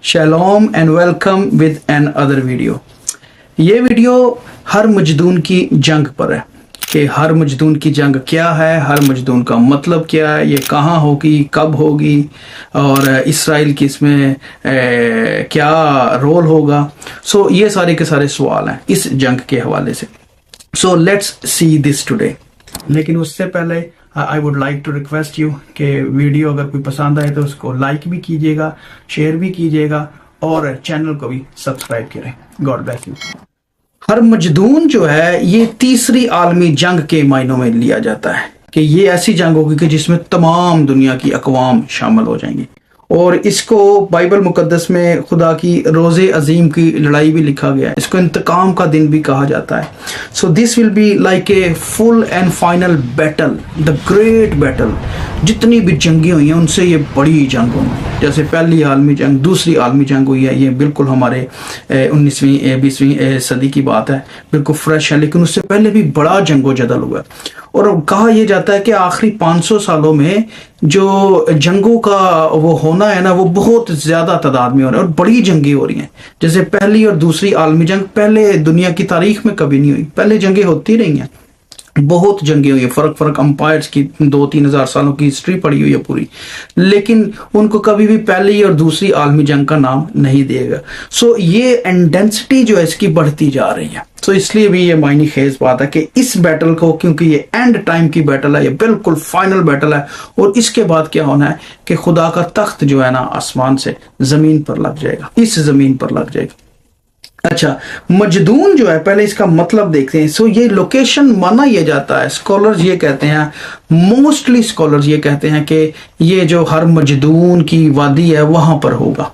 शलोम and welcome with another video. ये video Armageddon की जंग पर है कि हर मजदून की जंग क्या है, हर मजदून का मतलब क्या है, ये कहाँ होगी, कब होगी और इसराइल की इसमें क्या रोल होगा। सो ये सारे के सारे सवाल हैं इस जंग के हवाले से। So let's see this today. लेकिन उससे पहले I would like to request you कि वीडियो अगर कोई पसंद आए तो उसको लाइक भी कीजिएगा, शेयर भी कीजिएगा और चैनल को भी सब्सक्राइब करें। God bless you. Armageddon जो है ये तीसरी आलमी जंग के मायनों में लिया जाता है कि ये ऐसी जंग होगी कि जिसमें तमाम दुनिया की अकवाम शामिल हो जाएंगी और इसको बाइबल मुकद्दस में खुदा की रोज़े अजीम की लड़ाई भी लिखा गया है। इसको इंतकाम का दिन भी कहा जाता है। So this will be like a full and final battle, the great battle. जितनी भी जंगें हुई हैं उनसे ये बड़ी जंग होगी। जैसे पहली आलमी जंग, दूसरी आलमी जंग हुई है, ये बिल्कुल हमारे 19वीं 20वीं सदी की बात है, बिल्कुल फ्रेश है। लेकिन उससे पहले भी बड़ा जंगो जदल हुआ है और कहा यह जाता है कि आखिरी 500 सालों में जो जंगों का वो होना है ना, वो बहुत ज्यादा तादाद में हो रहा है और बड़ी जंगें हो रही हैं। जैसे पहली और दूसरी आलमी जंग पहले दुनिया की तारीख में कभी नहीं हुई। पहले जंगें होती रही हैं, बहुत जंगें हुई है, फर्क अंपायर्स की 2-3 हजार सालों की हिस्ट्री पड़ी हुई है पूरी, लेकिन उनको कभी भी पहली और दूसरी आलमी जंग का नाम नहीं देगा। सो ये इंटेंसिटी जो है इसकी बढ़ती जा रही है। सो इसलिए भी ये मायने खेज बात है कि इस बैटल को, क्योंकि ये एंड टाइम की बैटल है, ये बिल्कुल फाइनल बैटल है और इसके बाद क्या होना है कि खुदा का तख्त जो है ना आसमान से जमीन पर लग जाएगा, इस जमीन पर लग जाएगा। अच्छा, मजदून जो है पहले इसका मतलब देखते हैं। सो ये लोकेशन माना यह जाता है, स्कॉलर्स ये कहते हैं, मोस्टली स्कॉलर्स ये कहते हैं कि ये जो हर मजदून की वादी है वहां पर होगा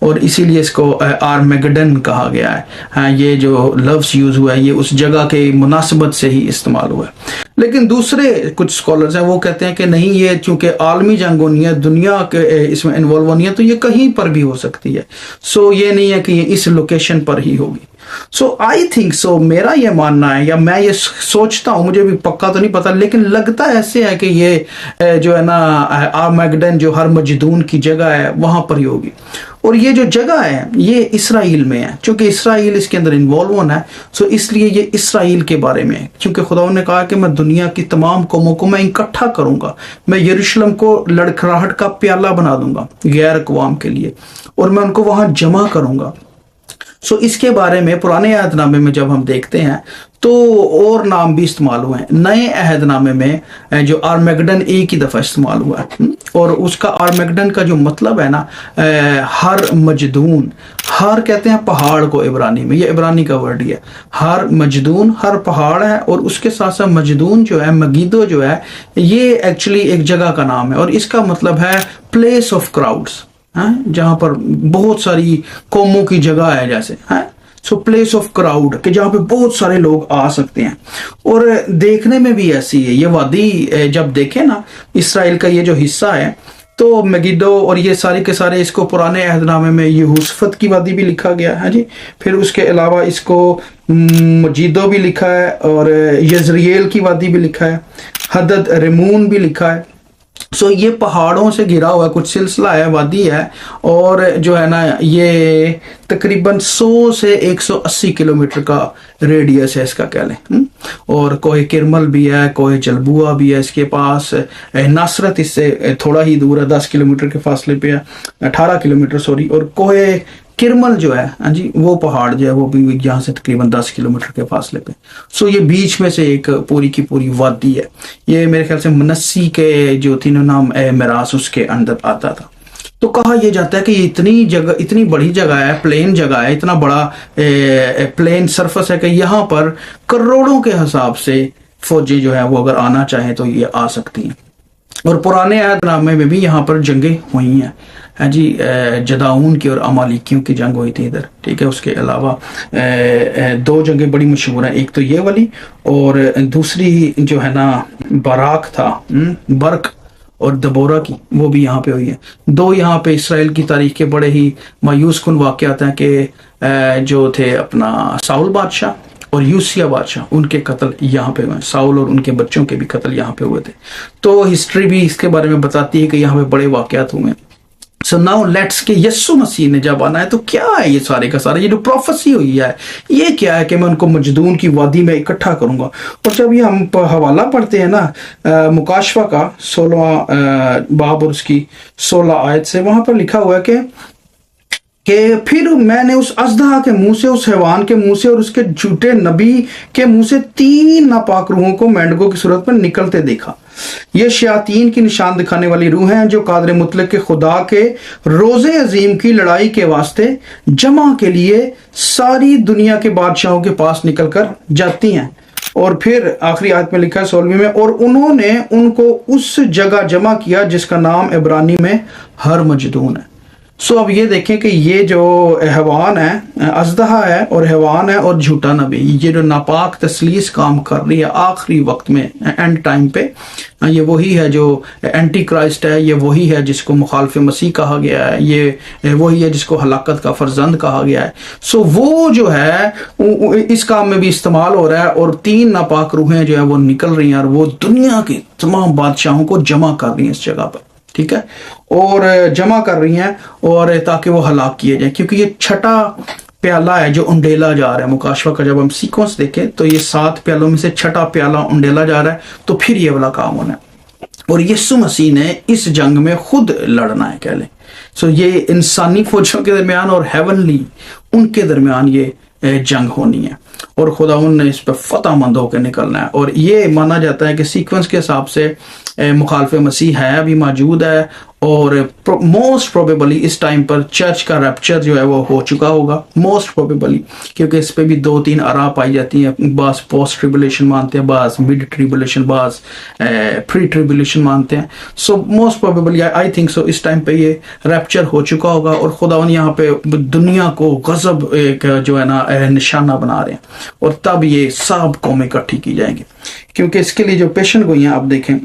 और इसीलिए इसको आर्मेगेडन कहा गया है। हाँ, ये जो लफ्ज यूज हुआ है ये उस जगह के मुनासिबत से ही इस्तेमाल हुआ है। लेकिन दूसरे कुछ स्कॉलर्स हैं वो कहते हैं कि नहीं, ये चूंकि आलमी जंग होनी है, दुनिया के इसमें इन्वॉल्व होनी है, तो ये कहीं पर भी हो सकती है। सो ये नहीं है कि ये इस लोकेशन पर ही होगी। सो आई थिंक सो, मेरा ये मानना है या मैं ये सोचता हूँ, मुझे भी पक्का तो नहीं पता, लेकिन लगता ऐसे है कि ये जो है ना आर्मेगेडन जो हर मजदून की जगह है वहां पर ही होगी। और ये जो जगह है ये इसराइल में है, क्योंकि इसराइल इसके अंदर इन्वॉल्व होना है। सो इसलिए ये इसराइल के बारे में है, क्योंकि खुदा ने कहा कि मैं दुनिया की तमाम कौमों को मैं इकट्ठा करूंगा, मैं यरूशलेम को लड़खड़ाहट का प्याला बना दूंगा गैर अक़वाम के लिए और मैं उनको वहां जमा करूंगा। सो इसके बारे में पुराने अहदनामे में जब हम देखते हैं तो और नाम भी इस्तेमाल हुए हैं। नए अहदनामे में जो आर्मेगेडन एक ही दफा इस्तेमाल हुआ है और उसका आर्मेगेडन का जो मतलब है ना, हर मजदून, हर कहते हैं पहाड़ को इब्रानी में, ये इब्रानी का वर्ड ही है। हर मजदून, हर पहाड़ है और उसके साथ साथ मजदून जो है, मगीदो जो है, ये एक्चुअली एक जगह का नाम है और इसका मतलब है प्लेस ऑफ क्राउड्स, जहां पर बहुत सारी कौमों की जगह है जैसे है। सो प्लेस ऑफ क्राउड कि जहां पे बहुत सारे लोग आ सकते हैं और देखने में भी ऐसी है। ये वादी जब देखे ना इसराइल का ये जो हिस्सा है तो मगिदो और ये सारे के सारे, इसको पुराने अहदनामे में यहूसफत की वादी भी लिखा गया है जी। फिर उसके अलावा इसको मजीदो भी लिखा है और यजरियल की वादी भी लिखा है, हदद रिमून भी लिखा है। सो ये पहाड़ों से घिरा हुआ कुछ सिलसिला है, वादी है और जो है ना ये तकरीबन 100 से 180 किलोमीटर का रेडियस है इसका, कह लें। और कोहे किरमल भी है, कोहे जलबुआ भी है इसके पास। नासरत इससे थोड़ा ही दूर है, 10 किलोमीटर के फासले पे है, 18 किलोमीटर सॉरी। और कोहे किरमल जो है हाँ जी, वो पहाड़ जो है वो भी यहाँ से तकरीबन 10 किलोमीटर के फासले पे। सो ये बीच में से एक पूरी की पूरी वादी है। ये मेरे ख्याल से मनस्सी के जो तीनों नाम मिरास उसके अंदर आता था। तो कहा यह जाता है कि ये इतनी जगह, इतनी बड़ी जगह है, प्लेन जगह है, इतना बड़ा प्लेन सरफेस है कि यहाँ पर करोड़ों के हिसाब से फौजी जो है वो अगर आना चाहे तो ये आ सकती हैं। और पुराने अहदनामे में भी यहाँ पर जंगें हुई हैं जी, जदाऊन की और अमालिकियों की जंग हुई थी इधर, ठीक है। उसके अलावा 2 जंगें बड़ी मशहूर हैं, एक तो ये वाली और दूसरी जो है ना बराक था, बर्क और दबोरा की, वो भी यहाँ पे हुई है। 2 यहाँ पे इसराइल की तारीख के बड़े ही मायूस कुन वाक़यात हैं कि जो थे अपना साउल बादशाह और यूसिया बादशाह, उनके कत्ल यहाँ पे हुए। साउल और उनके बच्चों के भी कत्ल यहाँ पे हुए थे। तो हिस्ट्री भी इसके बारे में बताती है कि यहाँ पे बड़े वाक़यात हुए। सो नाउ लेट्स के यीशु मसीह ने जब आना है तो क्या है ये सारे का सारा, ये जो प्रोफेसी हुई है ये क्या है कि मैं उनको मजदून की वादी में इकट्ठा करूंगा। और जब ये हम हवाला पढ़ते हैं ना मुकाशवा का 16 बाब और उसकी 16 आयत से, वहां पर लिखा हुआ है कि फिर मैंने उस अजदहा के मुंह से, उस हैवान के मुंह से और उसके झूठे नबी के मुंह से 3 नापाक रूहों को मेंढकों की सूरत में निकलते देखा। ये शयातीन की निशान दिखाने वाली रूह हैं जो कादर मुतलक के खुदा के रोजे अजीम की लड़ाई के वास्ते जमा के लिए सारी दुनिया के बादशाहों के पास निकलकर जाती हैं। और फिर आखिरी आयत में लिखा है 16वीं में, और उन्होंने उनको उस जगह जमा किया जिसका नाम इब्रानी में हर मजदून है। सो अब ये देखें कि ये जो हैवान है, अजदहा है और हैवान है और झूठा नबी, ये जो नापाक तसलीस काम कर रही है आखिरी वक्त में, एंड टाइम पे, ये वही है जो एंटी क्राइस्ट है, ये वही है जिसको मुखालिफ मसीह कहा गया है, ये वही है जिसको हलाकत का फर्जंद कहा गया है। सो वो जो है इस काम में भी इस्तेमाल हो रहा है और 3 नापाक रूहें जो है वो निकल रही हैं और वो दुनिया के तमाम बादशाहों को जमा कर रही हैं इस जगह पर, ठीक है, और जमा कर रही हैं और ताकि वो हलाक किए जाए, क्योंकि ये छठा प्याला है जो उंडेला जा रहा है। मुकाशवा का जब हम सीक्वेंस देखें तो ये 7 प्यालों में से छठा प्याला उंडेला जा रहा है, तो फिर ये वाला काम होना है और यीशु मसीह ने इस जंग में खुद लड़ना है, कह लें। सो ये इंसानी फौजों के दरमियान और हेवनली उनके दरमियान ये जंग होनी है और खुदावन ने इस पर फतहमंद होकर निकलना है। और ये माना जाता है कि सीक्वेंस के हिसाब से मुखालिफ मसीह है अभी मौजूद है और मोस्ट प्रोबेबली इस टाइम पर चर्च का रैप्चर जो है वो हो चुका होगा, मोस्ट प्रोबेबली, क्योंकि इस पे भी 2-3 आरा पाई जाती हैं। बास पोस्ट ट्रिबुलेशन मानते हैं, बास मिड ट्रिबुलेशन, बास प्री ट्रिबुलेशन मानते हैं। So most probably I think so इस टाइम पे ये रैप्चर हो चुका होगा और खुदावन यहाँ पे दुनिया को गजब एक जो है ना निशाना बना रहे हैं और तब ये सब कौमें इकट्ठी की जाएंगी। क्योंकि इसके लिए जो पेशन गोइयां आप देखें,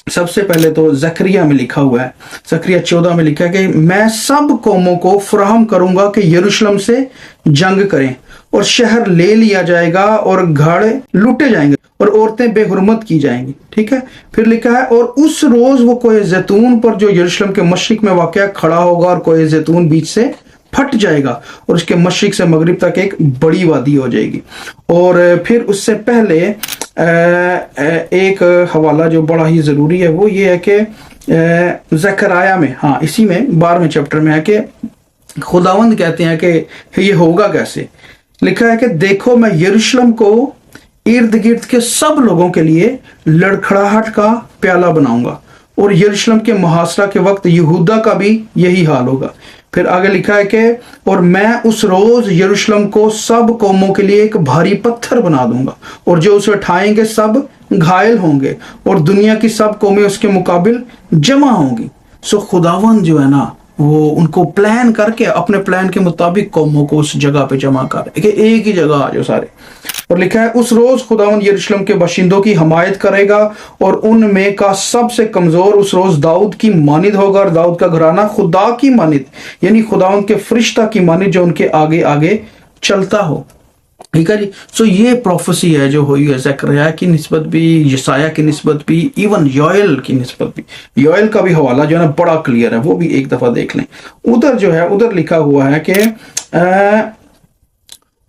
सबसे पहले तो जकरिया में लिखा हुआ है, जकरिया 14 में लिखा है कि मैं सब कौमों को फराहम करूंगा कि यरूशलेम से जंग करें और शहर ले लिया जाएगा और घर लूटे जाएंगे और औरतें बेहुरमत की जाएंगी, ठीक है। फिर लिखा है और उस रोज वो कोई जैतून पर जो यरूशलेम के मशरिक में वाक़या खड़ा होगा और कोई जैतून बीच से फट जाएगा और उसके मशरिक से मगरिब तक एक बड़ी वादी हो जाएगी। और फिर उससे पहले एक हवाला जो बड़ा ही जरूरी है वो ये है कि ज़करिया में, हाँ इसी में 12वें चैप्टर में है कि खुदावंद कहते हैं कि ये होगा कैसे। लिखा है कि देखो मैं यरूशलेम को इर्द गिर्द के सब लोगों के लिए लड़खड़ाहट का प्याला बनाऊंगा और यरूशलेम के मुहासरा के वक्त यहूदा का भी यही हाल होगा। फिर आगे लिखा है कि और मैं उस रोज यरूशलेम को सब कौमों के लिए एक भारी पत्थर बना दूंगा और जो उसे उठाएंगे सब घायल होंगे और दुनिया की सब कौमें उसके मुकाबिल जमा होंगी। सो खुदावन जो है ना वो उनको प्लान करके अपने प्लान के मुताबिक कौमों को उस जगह पे जमा कर एक ही जगह आ जाओ सारे। और लिखा है उस रोज खुदावन यरूशलेम के बाशिंदों की हमायत करेगा और उनमें का सबसे कमजोर उस रोज दाऊद की मानिद होगा और दाऊद का घराना खुदा की मानिद यानी खुदावन के फरिश्ता की मानिद जो उनके आगे आगे चलता हो, ठीक है जी। सो ये प्रोफेसी है जो हुई है ज़करिया की निस्बत भी, यसाया की निस्बत भी, इवन योएल की निस्बत भी। योएल का भी हवाला जो है ना बड़ा क्लियर है, वो भी एक दफा देख लें। उधर जो है उधर लिखा हुआ है कि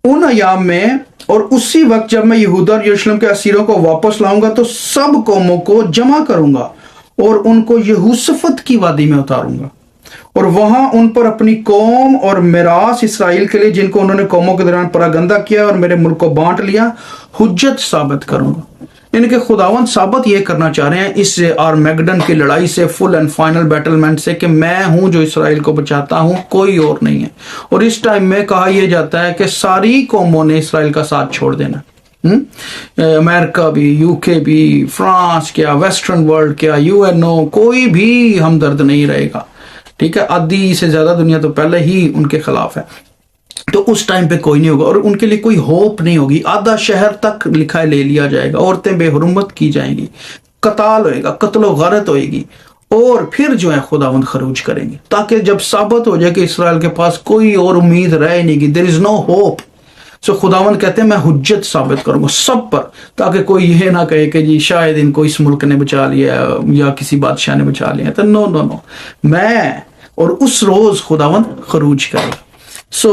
उन अयाम में और उसी वक्त जब मैं यहूदा और यरूशलेम के असीरों को वापस लाऊंगा तो सब कौमों को जमा करूंगा और उनको यहूसफत की वादी में उतारूंगा और वहां उन पर अपनी कौम और मिरास इसराइल के लिए जिनको उन्होंने कौमों के दौरान परागंदा किया और मेरे मुल्क को बांट लिया हुज्जत साबित करूंगा। इनके खुदावंद साबित ये करना चाह रहे हैं इस आर्मेगडन की लड़ाई से, फुल एंड फाइनल बैटलमेंट से, कि मैं हूं जो इसराइल को बचाता हूं, कोई और नहीं है। और इस टाइम में कहा यह जाता है कि सारी कौमों ने इसराइल का साथ छोड़ देना, अमेरिका भी, यूके भी, फ्रांस क्या, वेस्टर्न वर्ल्ड क्या, यूएनओ, कोई भी हमदर्द नहीं रहेगा, ठीक है। आधी से ज्यादा दुनिया तो पहले ही उनके खिलाफ है, तो उस टाइम पे कोई नहीं होगा और उनके लिए कोई होप नहीं होगी। आधा शहर तक लिखा है ले लिया जाएगा, औरतें बेहुरमत की जाएंगी, कताल होएगा, कत्लो गारत होएगी और फिर जो है खुदावंद खरूज करेंगे ताकि जब साबित हो जाए कि इसराइल के पास कोई और उम्मीद रह नहीं, देयर इज नो होप। सो खुदावंद कहते हैं मैं हुज्जत साबित करूंगा सब पर, ताकि कोई ये ना कहे कि जी शायद इनको इस मुल्क ने बचा लिया या किसी बादशाह ने बचा लिया। तो नो नो नो, मैं और उस रोज खुदावंद खरूज करेगा। सो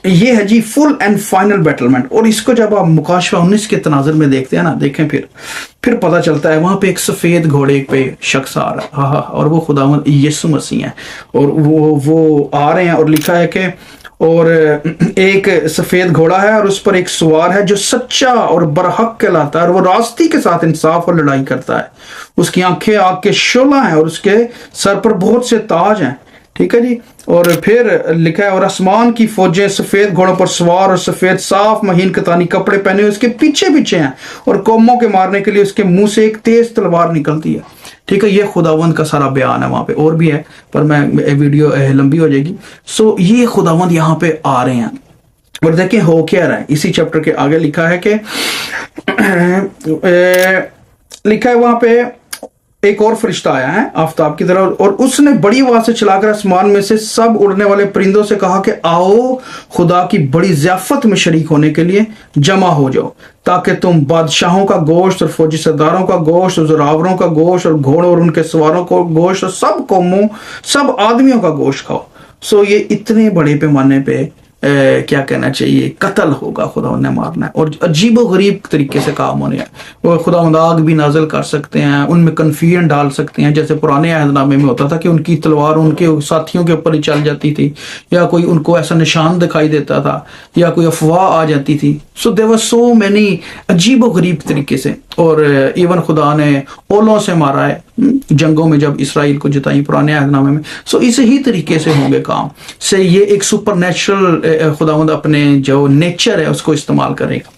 ये है जी फुल एंड फाइनल बैटलमेंट। और इसको जब आप मुकाशवा 19 के तनाजुर में देखते हैं ना, देखें फिर पता चलता है वहां पे एक सफेद घोड़े पे शख्स आ रहा है, हाँ, और वो खुदावंद यीशु मसीह है। और वो आ रहे हैं और लिखा है कि और एक सफेद घोड़ा है और उस पर एक सवार है जो सच्चा और बरहक कहलाता है, और वो रास्ते के साथ इंसाफ और लड़ाई करता है। उसकी आंखें आग के शोला हैं और उसके सर पर बहुत से ताज हैं। ठीक है जी। और फिर लिखा है और आसमान की फौजें सफेद घोड़ों पर सवार और सफेद साफ महीन कतानी कपड़े पहने उसके पीछे पीछे हैं, और कौमों के मारने के लिए उसके मुंह से एक तेज तलवार निकलती है। ठीक है, ये खुदावंद का सारा बयान है। वहां पे और भी है पर मैं वीडियो लंबी हो जाएगी। सो ये खुदावंद यहाँ पे आ रहे हैं और देखिए हो क्या रहा है। इसी चैप्टर के आगे लिखा है कि लिखा है वहां पे एक और फरिश्ता आया है आफताब की तरह, और उसने बड़ी आवाज से चलाकर आसमान में से सब उड़ने वाले परिंदों से कहा कि आओ खुदा की बड़ी ज़ियाफत में शरीक होने के लिए जमा हो जाओ, ताकि तुम बादशाहों का गोश्त और फौजी सरदारों का गोश्त और जोरावरों का गोश्त और घोड़ों और उनके सवारों का गोश्त और सब कौमों सब आदमियों का गोश्त खाओ। सो ये इतने बड़े पैमाने पे क्या कहना चाहिए कत्ल होगा, खुदा ने मारना है, और अजीबो गरीब तरीके से काम होने हैं। वो खुदा आग भी नाजल कर सकते हैं, उनमें कन्फ्यूजन डाल सकते हैं, जैसे पुराने अहदनामे में होता था कि उनकी तलवार उनके साथियों के ऊपर ही चल जाती थी, या कोई उनको ऐसा निशान दिखाई देता था, या कोई अफवाह आ जाती थी। So there were so many अजीबो गरीब तरीके से। और इवन खुदा ने ओलों से मारा है जंगों में जब इसराइल को जिताई पुराने अहदनामे में। सो इस ही तरीके से होंगे काम से। ये एक सुपर नेचुरल खुदावंद अपने जो नेचर है उसको इस्तेमाल करेगा।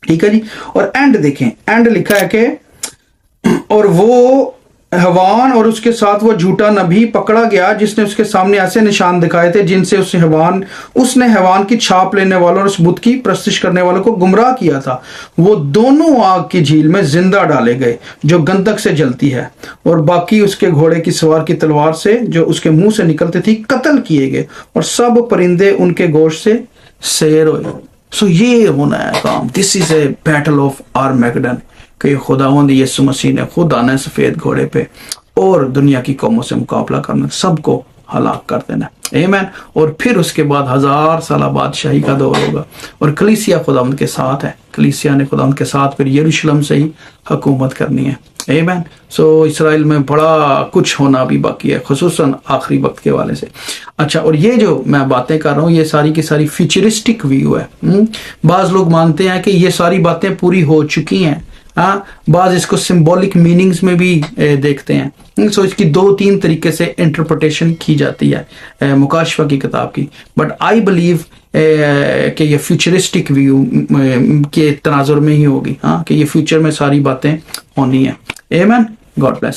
ठीक है जी। और एंड देखें, एंड लिखा है कि और वो हवान और उसके साथ वो झूठा नबी पकड़ा गया जिसने उसके सामने ऐसे निशान दिखाए थे जिनसे उसने हवान की छाप लेने वालों और उस बुत की प्रस्तिश करने वालों को गुमराह किया था। वो दोनों आग की झील में जिंदा डाले गए जो गंधक से जलती है, और बाकी उसके घोड़े की सवार की तलवार से जो उसके मुंह से निकलती थी कत्ल किए गए, और सब परिंदे उनके गोश्त से सैर हुए। सो ये होना है काम। This is a battle of Armageddon कि खुदावंद यीशु मसीह ने खुद आना है सफेद घोड़े पे और दुनिया की कौमों से मुकाबला करना, सबको हलाक कर देना। आमीन। और फिर उसके बाद 1000 साल बादशाही का दौर होगा, और कलीसिया खुदावंद के साथ है। कलीसिया ने खुदावंद के साथ फिर यरूशलेम से ही हुकूमत करनी है। आमीन। सो इसराइल में बड़ा कुछ होना भी बाकी है, खुसूसन आखिरी वक्त के वाले से। अच्छा, और ये जो मैं बातें कर रहा हूँ ये सारी की सारी फ्यूचरिस्टिक व्यू है। बाज लोग मानते हैं कि ये सारी बातें पूरी हो चुकी हैं, हाँ, बाज इसको सिंबॉलिक मीनिंग्स में भी देखते हैं। सो इसकी 2-3 तरीके से इंटरप्रिटेशन की जाती है मुकाशवा की किताब की, बट आई बिलीव कि ये फ्यूचरिस्टिक व्यू के तनाजुर में ही होगी, हाँ, कि ये फ्यूचर में सारी बातें होनी है। आमीन। God bless.